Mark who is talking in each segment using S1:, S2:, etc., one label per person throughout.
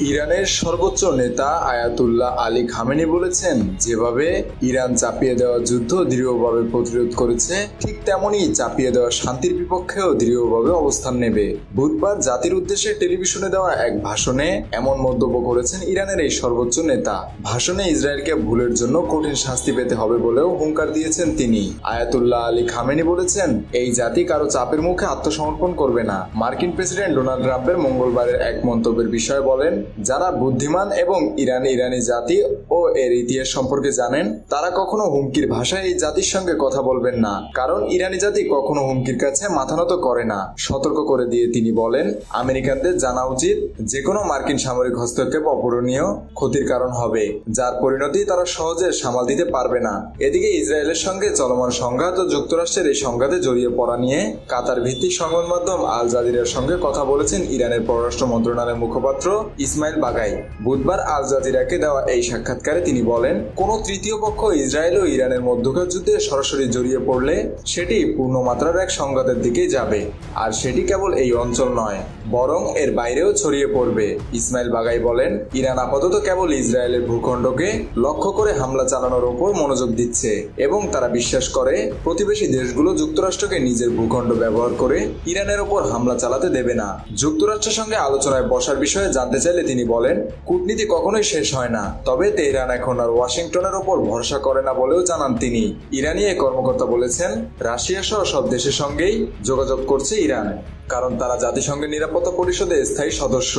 S1: ইরানের সর্বোচ্চ নেতা আয়াতুল্লাহ আলী খামেনি বলেছেন, যেভাবে ইরান চাপিয়ে দেওয়া যুদ্ধ দৃঢ়ভাবে প্রতিরোধ করেছে, ঠিক তেমনই চাপিয়ে দেওয়া শান্তির বিপক্ষেও দৃঢ়ভাবে অবস্থান নেবে। বুধবার জাতির উদ্দেশ্যে টেলিভিশনে দেওয়া এক ভাষণে এমন মন্তব্য করেছেন ইরানের এই সর্বোচ্চ নেতা। ভাষণে ইসরায়েলকে ভুলের জন্য কঠিন শাস্তি পেতে হবে বলেও হুঙ্কার দিয়েছেন তিনি। আয়াতুল্লাহ আলী খামেনি বলেছেন, এই জাতি কারো চাপের মুখে আত্মসমর্পণ করবে না। মার্কিন প্রেসিডেন্ট ডোনাল্ড ট্রাম্পের মঙ্গলবারের এক মন্তব্যের বিষয়ে বলেন, যারা বুদ্ধিমান এবং ইরানি জাতি ও এর ইতিহাস সম্পর্কে জানেন, তারা কখনো হুমকির ভাষায় এই জাতির সঙ্গে কথা বলবেন না, কারণ ইরানি জাতি কখনো হুমকির কাছে মাথা নত করে না। সতর্ক করে দিয়ে তিনি বলেন, আমেরিকানদের জানা উচিত যে কোনো মার্কিন সামরিক হস্তক্ষেপ অপূরণীয় ক্ষতির কারণ হবে, যার পরিণতি তারা সহজে সামাল দিতে পারবে না। এদিকে ইসরায়েলের সঙ্গে চলমান সংঘাত ও যুক্তরাষ্ট্রের এই সংঘাতে জড়িয়ে পড়া নিয়ে কাতার ভিত্তিক সংবাদ মাধ্যম আল জাজিরার সঙ্গে কথা বলেছেন ইরানের পররাষ্ট্র মন্ত্রণালয়ের মুখপাত্র ইসমাইল বাগাই। বুধবার আল জাজিরাকে দেওয়া এই সাক্ষাৎকারে তিনি বলেন, কোন তৃতীয় পক্ষ ইসরায়েল ও ইরানের মধ্যকার যুদ্ধে সরাসরি জড়িয়ে পড়লে সেটি পূর্ণমাত্রার এক সংঘাতের দিকে যাবে, আর সেটি কেবল এই অঞ্চল নয়, বরং এর বাইরেও ছড়িয়ে পড়বে। ইসমাইল বাগাই বলেন, ইরান আপাতত কেবল ইসরায়েলের ভূখণ্ডকে লক্ষ্য করে হামলা চালানোর উপর মনোযোগ দিচ্ছে এবং তারা বিশ্বাস করে প্রতিবেশী দেশগুলো যুক্তরাষ্ট্রকে নিজের ভূখণ্ড ব্যবহার করে ইরানের ওপর হামলা চালাতে দেবে না। যুক্তরাষ্ট্রের সঙ্গে আলোচনায় বসার বিষয়ে জানতে চাইলে তিনি বলেন, কূটনীতি কখনোই শেষ হয় না, তবে তেহরান এখন আর ওয়াশিংটনের ওপর ভরসা করে না বলেও জানান তিনি। ইরানি এই কর্মকর্তা বলেছেন, রাশিয়া সহ সব দেশের সঙ্গেই যোগাযোগ করছে ইরান, কারণ তারা জাতিসংঘের নিরাপত্তা পরিষদে স্থায়ী সদস্য।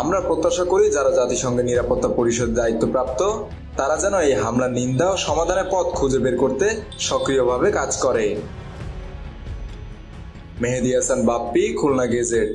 S1: আমরা প্রত্যাশা করি যারা জাতিসংঘের নিরাপত্তা পরিষদ দায়িত্বপ্রাপ্ত, তারা যেন এই হামলার নিন্দা ও সমাধানের পথ খুঁজে বের করতে সক্রিয়ভাবে কাজ করে। মেহেদী হাসান বাপ্পি, খুলনা গেজেট।